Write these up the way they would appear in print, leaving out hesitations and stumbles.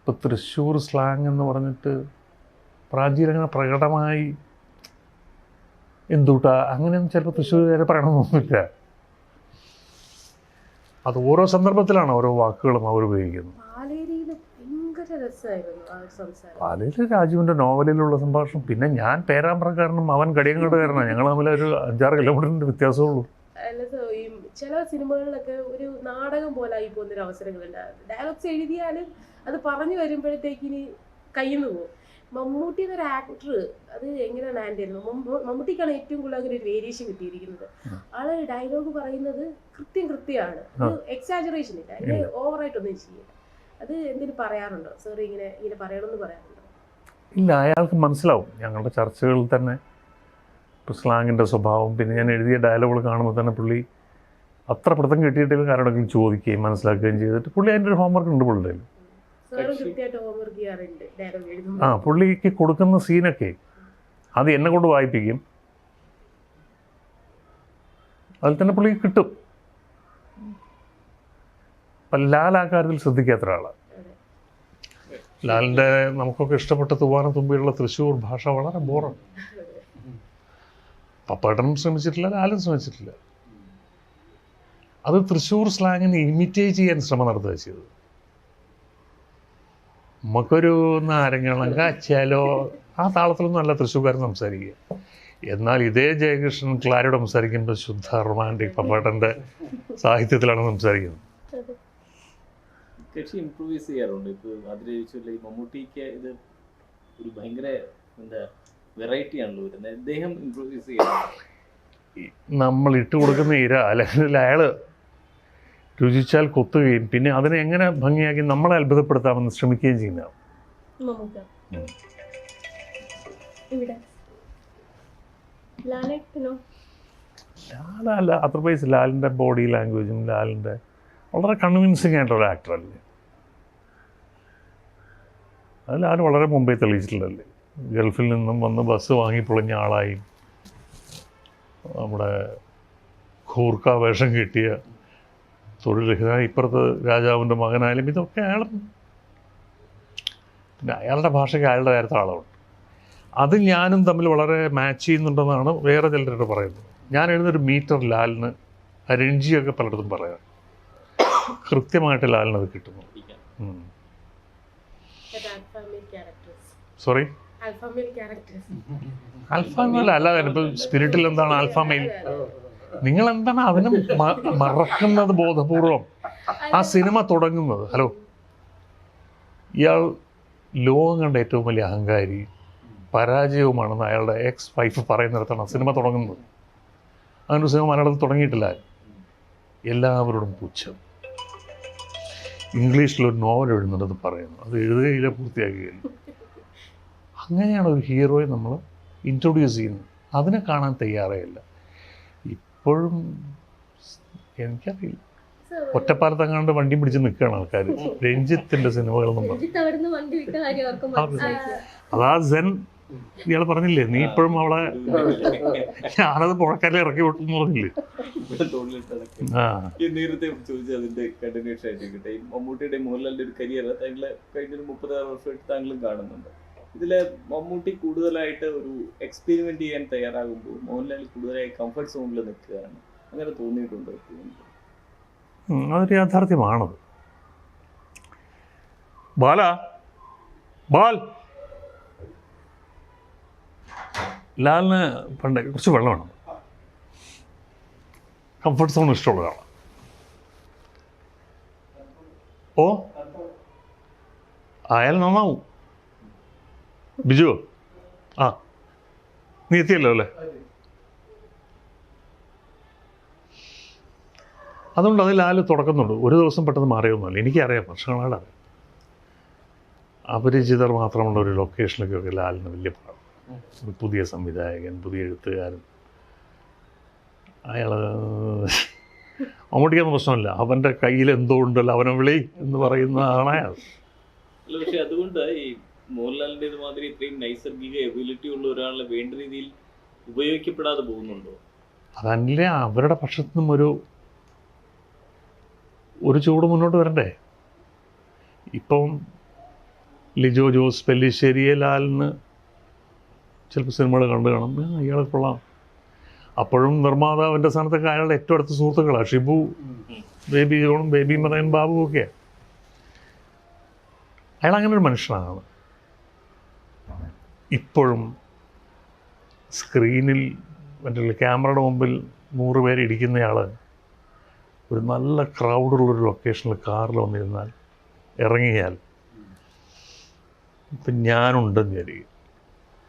ഇപ്പോൾ തൃശ്ശൂർ സ്ലാങ് എന്ന് പറഞ്ഞിട്ട് പ്രാചീനങ്ങനെ പ്രകടമായി എന്തുട്ടാ അങ്ങനെയൊന്നും ചിലപ്പോൾ തൃശ്ശൂർകാരെ പറയണമെന്നൊന്നുമില്ല. അത് ഓരോ സന്ദർഭത്തിലാണ് ഓരോ വാക്കുകളും അവർ ഉപയോഗിക്കുന്നത്. പാലയിൽ രാജുവിൻ്റെ നോവലിലുള്ള സംഭാഷണം, പിന്നെ ഞാൻ പേരാമ്പ്രക്കാരനും അവൻ കടിയങ്കോട്ടുകാരനാണ്, ഞങ്ങൾ തമ്മിൽ ഒരു 5-6 കിലോമീറ്ററിൻ്റെ വ്യത്യാസമുള്ളൂ. ചില സിനിമകളിലൊക്കെ ഒരു നാടകം പോലെ ആയി പോകുന്നൊരു അവസരങ്ങളുണ്ട്. ഡയലോഗ്സ് എഴുതിയാലും അത് പറഞ്ഞു വരുമ്പോഴത്തേക്കിന് കയ്യിന്ന് പോകും. മമ്മൂട്ടി എന്നൊരു ആക്ടർ അത് എങ്ങനെയാണ് ഹാൻഡിൽ ചെയ്യുന്നത്? മമ്മൂട്ടിക്കാണ് ഏറ്റവും കൂടുതൽ അങ്ങനെ ഒരു വേരിയേഷൻ കിട്ടിയിരിക്കുന്നത്. ആള് ഡയലോഗ് പറയുന്നത് കൃത്യമാണ്, എക്സാജറേഷൻ ഇല്ല, അതിന് ഓവറായിട്ടൊന്നും ചെയ്യില്ല. അത് എന്തിനു പറയാറുണ്ടോ സാർ? ഇങ്ങനെ പറയണമെന്ന് പറയാറുണ്ടോ? ഇല്ല, അയാൾക്ക് മനസ്സിലാവും. ഞങ്ങളുടെ ചർച്ചകളിൽ തന്നെ ഇപ്പോൾ സ്ലാങ്ങിൻ്റെ സ്വഭാവം, പിന്നെ ഞാൻ എഴുതിയ ഡയലോഗുകൾ കാണുമ്പോൾ തന്നെ പുള്ളി അത്ര പ്രഥം കിട്ടിയിട്ടില്ല ആരോടെങ്കിലും ചോദിക്കുകയും മനസ്സിലാക്കുകയും ചെയ്തിട്ട് പുള്ളി അതിൻ്റെ ഒരു ഹോംവർക്ക് ഉണ്ട് പുള്ളിയുടെ. പുള്ളിക്ക് കൊടുക്കുന്ന സീനൊക്കെ അത് എന്നെ കൊണ്ട് വായിപ്പിക്കും, അതിൽ തന്നെ പുള്ളിക്ക് കിട്ടും. അപ്പം ലാൽ ആ കാര്യത്തിൽ ശ്രദ്ധിക്കാത്ത ഒരാളാണ്. ലാലിൻ്റെ നമുക്കൊക്കെ ഇഷ്ടപ്പെട്ട തൂവാന തുമ്പിയുള്ള തൃശ്ശൂർ ഭാഷ വളരെ ബോറാണ്. പപ്പേട്ടനും ശ്രമിച്ചിട്ടില്ല, ലാലും ശ്രമിച്ചിട്ടില്ല. അത് തൃശ്ശൂർ സ്ലാങ്ങിനെ ഇമിറ്റേറ്റ് ചെയ്യാൻ ശ്രമം നടത്തുക ചെയ്തത്. നമുക്കൊരു നാരങ്ങളം കാച്ചാലോ ആ താളത്തിലൊന്നും അല്ല തൃശ്ശൂർക്കാരൻ സംസാരിക്കുക. എന്നാൽ ഇതേ ജയകൃഷ്ണൻ ക്ലാരിയോട് സംസാരിക്കുമ്പോൾ ശുദ്ധ റൊമാൻറ്റിക് പപ്പേട്ടൻ്റെ സാഹിത്യത്തിലാണ് സംസാരിക്കുന്നത്. കക്ഷി ഇംപ്രൂവൈസ് ചെയ്യാറുണ്ട്. ഇപ്പോൾ അതിൽ മമ്മൂട്ടിക്ക് ഇത് ഒരു ഭയങ്കര വെറൈറ്റി ആണല്ലോ വരുന്നത്. അദ്ദേഹം ഇംപ്രൂവൈസ് ചെയ്യാറുണ്ട്. നമ്മൾ ഇട്ട് കൊടുക്കുന്ന ഇര അല്ലെങ്കിൽ അയാൾ രുചിച്ചാൽ കൊത്തുകയും പിന്നെ അതിനെ എങ്ങനെ ഭംഗിയാക്കി നമ്മളെ അത്ഭുതപ്പെടുത്താമെന്ന് ശ്രമിക്കുകയും ചെയ്യുന്നതാണ്. ലാലല്ല, അതർവൈസ് ലാലിൻ്റെ ബോഡി ലാംഗ്വേജും ലാലിൻ്റെ വളരെ കൺവിൻസിങ് ആയിട്ടുള്ള ആക്ടറല്ലേ. അത് ലാൽ വളരെ മുമ്പേ തെളിയിച്ചിട്ടുള്ളതല്ലേ. ഗൾഫിൽ നിന്നും വന്ന് ബസ് വാങ്ങി പൊളിഞ്ഞ ആളായി നമ്മുടെ ഖൂർക്ക വേഷം കിട്ടിയ തൊഴിൽരഹിത ഇപ്പുറത്ത് രാജാവിൻ്റെ മകനായാലും ഇതൊക്കെ അയാളും പിന്നെ അയാളുടെ ഭാഷയ്ക്ക് അയാളുടെ നേരത്തെ ആളമുണ്ട്. അത് ഞാനും തമ്മിൽ വളരെ മാച്ച് ചെയ്യുന്നുണ്ടെന്നാണ് വേറെ ചിലരൊക്കെ പറയുന്നത്. ഞാൻ എഴുതുന്നൊരു മീറ്റർ ലാലിന് രഞ്ജിയൊക്കെ പലയിടത്തും പറയാം. കൃത്യമായിട്ട് ലാലിനത് കിട്ടുന്നു. സോറി, ആൽഫാമെയിൽ അല്ലാതെ ഇപ്പോൾ സ്പിരിറ്റിൽ എന്താണ് ആൽഫാമെയിൽ? നിങ്ങൾ എന്താണ് അതിനെ മറക്കുന്നത് ബോധപൂർവം? ആ സിനിമ തുടങ്ങുന്നത്, ഹലോ, ഇയാൾ ലോകം കണ്ട ഏറ്റവും വലിയ അഹങ്കാരി പരാജയവുമാണെന്ന് അയാളുടെ എക്സ് വൈഫ് പറയുന്നിടത്താണ് സിനിമ തുടങ്ങുന്നത്. അങ്ങനൊരു സിനിമ മലയാളത്തിൽ തുടങ്ങിയിട്ടില്ല. എല്ലാവരോടും പുച്ഛം. ഇംഗ്ലീഷിലൊരു നോവൽ എഴുതുന്നുണ്ടെന്ന് പറയുന്നു, അത് എഴുതുകയില്ല, പൂർത്തിയാക്കുകയില്ല. അങ്ങനെയാണ് ഒരു ഹീറോയെ നമ്മൾ ഇൻട്രൊഡ്യൂസ് ചെയ്യുന്നത്. അതിനെ കാണാൻ തയ്യാറേയില്ല. ഇപ്പോഴും എനിക്കറിയില്ല, ഒറ്റപ്പാലത്തങ്ങാണ്ട് വണ്ടി പിടിച്ച് നിൽക്കുകയാണ് ആൾക്കാർ രഞ്ജിത്തിൻ്റെ സിനിമകളെന്നും പറഞ്ഞു. അതാ സെൻ ഇയാൾ പറഞ്ഞില്ലേ, നീ ഇപ്പോഴും അവളെ ഞാനത് പുഴക്കാരിൽ ഇറക്കി വിട്ടെന്ന് പറഞ്ഞില്ലേ. നേരത്തെ ചോദിച്ചത് അതിന്റെ കണ്ടിന്യൂഷൻ ആയിട്ട് മമ്മൂട്ടിയുടെ മോഹൻലാലിന്റെ ഒരു കരിയർ താങ്കളെ കഴിഞ്ഞൊരു 36 വർഷമായിട്ട് താങ്കളും കാണുന്നുണ്ട്. ഇതില് മമ്മൂട്ടി കൂടുതലായിട്ട് ഒരു എക്സ്പെരിമെന്റ് ചെയ്യാൻ തയ്യാറാകുമ്പോൾ മോഹൻലാൽ കൂടുതലായി കംഫർട്ട് സോണിൽ നിൽക്കുകയാണ്. അങ്ങനെ തോന്നിയിട്ടുണ്ടോ? അതൊരു യാഥാർത്ഥ്യമാണത്. ബാൽ ലാലിന് പണ്ട് കുറച്ച് വെള്ളം വേണം. കംഫർട്ട് സോൺ ഇഷ്ടമുള്ളതാണ്. ഓ, അയാൾ നന്നാവും. ബിജു, ആ നീ എത്തിയല്ലോ അല്ലേ? അതുകൊണ്ട് അത് ലാൽ തുടക്കുന്നുണ്ട്. ഒരു ദിവസം പെട്ടെന്ന് മാറിയൊന്നുമല്ല. എനിക്കറിയാം, വർഷങ്ങളാണ് അറിയാം. അപരിചിതർ മാത്രമുള്ള ഒരു ലൊക്കേഷനിലേക്കൊക്കെ ലാലിന് വലിയ പാടാണ്. ഒരു പുതിയ സംവിധായകൻ, പുതിയ എഴുത്തുകാരൻ, അയാൾ മമ്മൂട്ടിക്കൊന്നും പ്രശ്നമില്ല. അവൻ്റെ കയ്യിൽ എന്തോ ഉണ്ടല്ലോ, അവനെ വിളി എന്ന് പറയുന്നതാണ് അയാൾ. പക്ഷെ അതുകൊണ്ട് ഈ മോഹൻലാലിൻ്റെ മാതിരി ഇത്രയും നൈസർഗിക എബിലിറ്റി ഉള്ള ഒരാളെ വേണ്ട രീതിയിൽ ഉപയോഗിക്കപ്പെടാതെ പോകുന്നുണ്ടോ? അതല്ലേ അവരുടെ പക്ഷത്തു നിന്നും ഒരു ചൂട് മുന്നോട്ട് വരണ്ടേ. ഇപ്പം ലിജോ ജോസ് പെല്ലിശ്ശേരിയെ ലാലിന് ചിലപ്പോൾ സിനിമകൾ കണ്ടു കാണും, ഇയാളെ കൊള്ളാം. അപ്പോഴും നിർമ്മാതാവിൻ്റെ സ്ഥാനത്തൊക്കെ അയാളുടെ ഏറ്റവും അടുത്ത സുഹൃത്തുക്കളാണ് Shibu, baby ജോണും baby marine Babu ഒക്കെയാണ്. അയാൾ അങ്ങനെ ഒരു മനുഷ്യനാണ്. ഇപ്പോഴും സ്ക്രീനിൽ മറ്റുള്ള ക്യാമറയുടെ മുമ്പിൽ 100 പേര് ഇരിക്കുന്നയാൾ ഒരു നല്ല ക്രൗഡുള്ളൊരു ലൊക്കേഷനിൽ കാറിൽ വന്നിരുന്നാൽ ഇറങ്ങിയാൽ, ഇപ്പം ഞാനുണ്ടെന്ന് വിചാരിക്കും,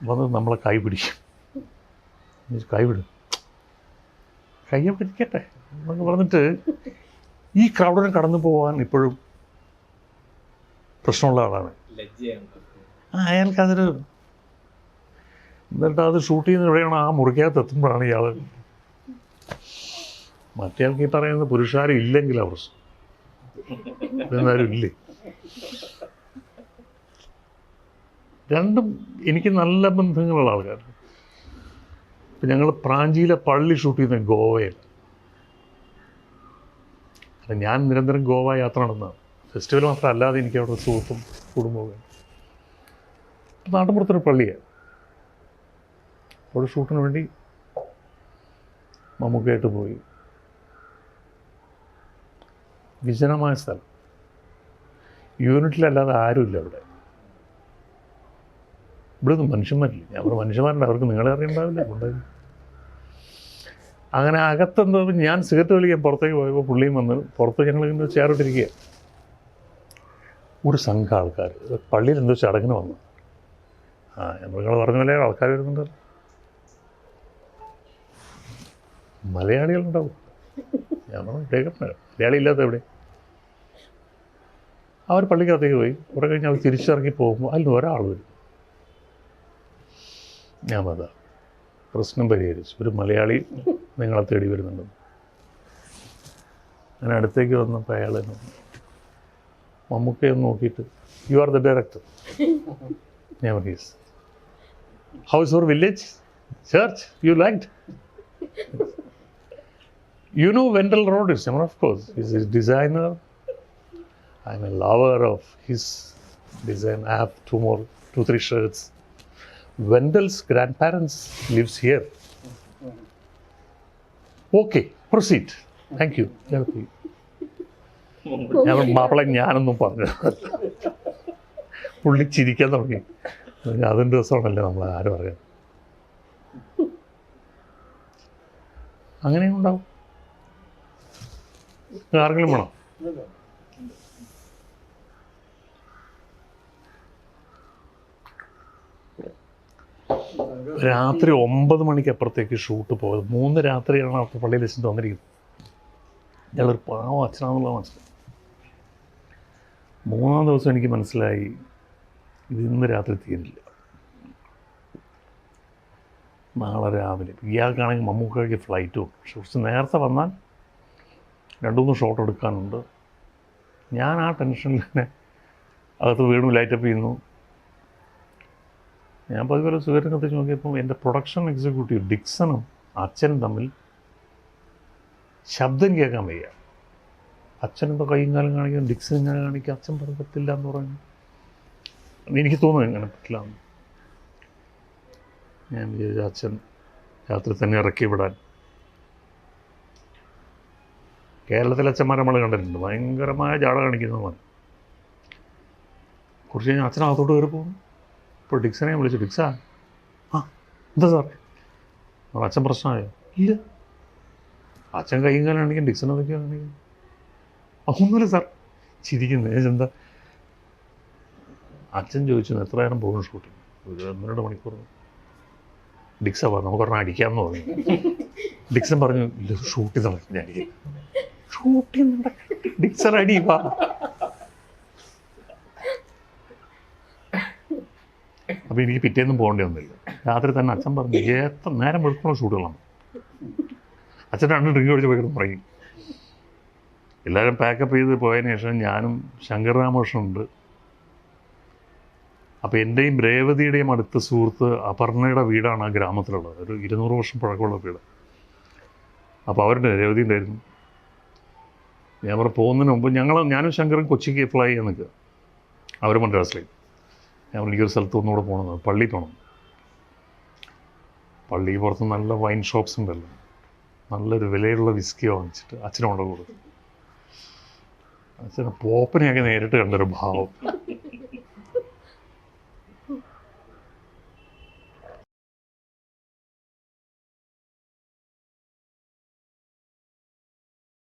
വന്ന് നമ്മളെ കൈ പിടിക്കും. കൈ വിടും, കയ്യെ പിടിക്കട്ടെ എന്നൊക്കെ പറഞ്ഞിട്ട് ഈ ക്രൗഡിനെ കടന്നു പോകാൻ ഇപ്പോഴും പ്രശ്നമുള്ള ആളാണ്. അയാൾക്കതൊരു, എന്നിട്ട് അത് ഷൂട്ട് ചെയ്യുന്ന എവിടെയാണ്, ആ മുറിക്കകത്ത് എത്തുമ്പോഴാണ് ഇയാൾ. മറ്റേയാൾക്ക് ഈ പറയുന്നത് പുരുഷാരം ഇല്ലെങ്കിലാ പ്രശ്നം, എന്നാലും ഇല്ലേ. രണ്ടും എനിക്ക് നല്ല ബന്ധങ്ങളുള്ള ആൾക്കാർ. ഇപ്പം ഞങ്ങൾ പ്രാഞ്ചിയിലെ പള്ളി ഷൂട്ട് ചെയ്യുന്ന ഗോവയിൽ. ഞാൻ നിരന്തരം ഗോവ യാത്ര നടന്നതാണ്. ഫെസ്റ്റിവൽ മാത്രം അല്ലാതെ എനിക്ക് അവിടെ സുഹൃത്തും കുടുംബവും. നാട്ടുപുറത്തൊരു പള്ളിയാണ്. അവിടെ ഷൂട്ടിന് വേണ്ടി മമ്മൂക്കയായിട്ട് പോയി. വിജനമായ സ്ഥലം, യൂണിറ്റിലല്ലാതെ ആരുമില്ല അവിടെ. ഇവിടെ ഒന്നും മനുഷ്യന്മാരില്ല. ഞാൻ പറഞ്ഞ മനുഷ്യന്മാരുണ്ട്, അവർക്ക് നിങ്ങളെ അറിയണ്ടാവില്ല. ഉണ്ടാവില്ല. അങ്ങനെ അകത്തെന്തോ ഞാൻ സിഗരറ്റ് വലിക്കാൻ പുറത്തേക്ക് പോയപ്പോൾ പുള്ളിയും വന്ന് പുറത്ത് ഞങ്ങളിങ്ങനെ ചേർത്തിരിക്കുക. ഒരു സംഘം ആൾക്കാർ പള്ളിയിൽ എന്തോ ചടങ്ങിന് വന്നു. നിങ്ങൾ പറഞ്ഞ പോലെ ആൾക്കാർ വരുന്നുണ്ട്. മലയാളികളുണ്ടാവും. ഞാൻ പറഞ്ഞു കേൾക്കട്ടെ, മലയാളി ഇല്ലാത്ത എവിടെ. അവർ പള്ളിക്കകത്തേക്ക് പോയി. കുറെ കഴിഞ്ഞ് അവർ തിരിച്ചിറങ്ങി പോകുമ്പോൾ അതിൽ ഒരാൾ വരും. ഞാൻ അതാ പ്രശ്നം പരിഹരിച്ചു. ഒരു മലയാളി നിങ്ങളെ തേടി വരുന്നുണ്ടെന്ന്. ഞാൻ അടുത്തേക്ക് വന്നപ്പോൾ അയാൾ മമ്മൂക്കയെ നോക്കിയിട്ട്, യു ആർ ദ ഡയറക്ടർ? ഞാൻ പറഞ്ഞു yes. How is your village church you liked? You know Wendell Rhodes? Of course. He's a designer. I'm a lover of his design. I have 2-3 shirts. Wendell's grandparents lives here. Okay, proceed. Thank you. ഞാൻ മാപ്പിള ഞാനൊന്നും പറഞ്ഞു. പുള്ളി ചിരിക്കാൻ തുടങ്ങി. അതിൻ്റെ രസമാണല്ലേ നമ്മൾ ആരും അറിയാം. അങ്ങനെയും ഉണ്ടാവും. ആർക്കെങ്കിലും വേണം? രാത്രി 9 മണിക്ക് അപ്പുറത്തേക്ക് ഷൂട്ട് പോയത്. 3 രാത്രിയാണ് അവിടെ പള്ളിയിൽ വെച്ചിട്ട് വന്നിരിക്കുന്നത്. ഞങ്ങളൊരു പാവം അച്ഛനാണെന്നുള്ളത് മനസ്സിലായി. 3-ാം ദിവസം എനിക്ക് മനസ്സിലായി ഇത് ഇന്ന് രാത്രി തീരില്ല. നാളെ രാവിലെ ഇയാൾക്കാണെങ്കിൽ മമ്മൂക്കയ്ക്ക് ഫ്ലൈറ്റും ഉണ്ട്. കുറച്ച് നേരത്തെ വന്നാൽ 2-3 ഷോട്ട് എടുക്കാനുണ്ട്. ഞാൻ ആ ടെൻഷനിൽ തന്നെ അകത്ത് വീണ്ടും ലൈറ്റപ്പ് ചെയ്യുന്നു. ഞാൻ പതിപോലെ സുഖം കത്തിച്ച് നോക്കിയപ്പോൾ എൻ്റെ പ്രൊഡക്ഷൻ എക്സിക്യൂട്ടീവ് ഡിക്സണും അച്ഛനും തമ്മിൽ ശബ്ദം കേൾക്കാൻ വയ്യ. അച്ഛനെന്തോ കൈയും കാലം കാണിക്കും, ഡിക്സൺ ഇങ്ങനെ കാണിക്കും. അച്ഛൻ പറ്റത്തില്ല എന്ന് പറഞ്ഞു. എനിക്ക് തോന്നുന്നു ഇങ്ങനെ പറ്റില്ല. ഞാൻ വിചാരിച്ചു അച്ഛൻ രാത്രി തന്നെ ഇറക്കി വിടാൻ. കേരളത്തിലെ അച്ഛന്മാരെ നമ്മൾ കണ്ടിട്ടുണ്ട്, ഭയങ്കരമായ ജാട കാണിക്കുന്നതാണ്. കുറച്ച് കഴിഞ്ഞാൽ അച്ഛനകത്തോട്ട് കയറി പോകും. ഇപ്പോൾ ഡിക്സനെ വിളിച്ചു, ഡിക്സാ എന്താ സാറേ? അച്ഛൻ പ്രശ്നമായോ? ഇല്ല. അച്ഛൻ കൈയും കാലം കാണിക്കും, ഡിക്സൺ അതൊക്കെ കാണിക്കും. ഒന്നുമില്ല സാർ. ചിരിക്കുന്നത് എന്താ? അച്ഛൻ ചോദിച്ചു എത്ര നേരം പോകും ഷൂട്ടിങ്? ഒരു 1-2 മണിക്കൂർ. ഡിക്സ പറഞ്ഞു നമുക്ക് പറഞ്ഞാൽ അടിക്കാമെന്ന് പറഞ്ഞു. ഡിക്സൺ പറഞ്ഞു ഇല്ല ഷൂട്ട് ചെയ്ത് നടക്കും. ഞാൻ ഷൂട്ട് ചെയ്യുന്നുണ്ട്. ഡിക്സൺ അടി വാ. അപ്പോൾ എനിക്ക് പിറ്റേന്നും പോകേണ്ടി വന്നില്ല. രാത്രി തന്നെ അച്ഛൻ പറഞ്ഞു എത്ര നേരം വെളുക്കുന്ന ഷൂട്ടുകളാണ്. അച്ഛൻ 2 ഡ്രിങ്ക് കുടിച്ച് പോയി പറയും. എല്ലാവരും പാക്കപ്പ് ചെയ്ത് പോയതിന് ശേഷം ഞാനും ശങ്കർ രാമകൃഷ്ണനുണ്ട്. അപ്പോൾ എൻ്റെയും രേവതിയുടെയും അടുത്ത സുഹൃത്ത് അപർണയുടെ വീടാണ് ആ ഗ്രാമത്തിലുള്ളത്. ഒരു 200 വർഷം പഴക്കമുള്ള വീട്. അപ്പോൾ അവരുടെ രേവതി ഉണ്ടായിരുന്നു. ഞാൻ പോകുന്നതിന് മുമ്പ് ഞാനും ശങ്കറും കൊച്ചിക്ക് ഫ്ലൈ ചെയ്യാൻ നിൽക്കുക. അവർ മദ്രാസിലേക്ക്. ഞാൻ എനിക്കൊരു സ്ഥലത്ത് ഒന്നുകൂടെ പോകണമെന്ന്, പള്ളി പോകണം. പള്ളി പുറത്ത് നല്ല വൈൻ ഷോപ്സ് ഉണ്ടല്ലോ, നല്ലൊരു വിലയുള്ള വിസ്കി വാങ്ങിച്ചിട്ട് അച്ഛനോട് കൊടുത്തു. അച്ഛനെ പോപ്പനെയൊക്കെ നേരിട്ട് കണ്ടൊരു ഭാവം.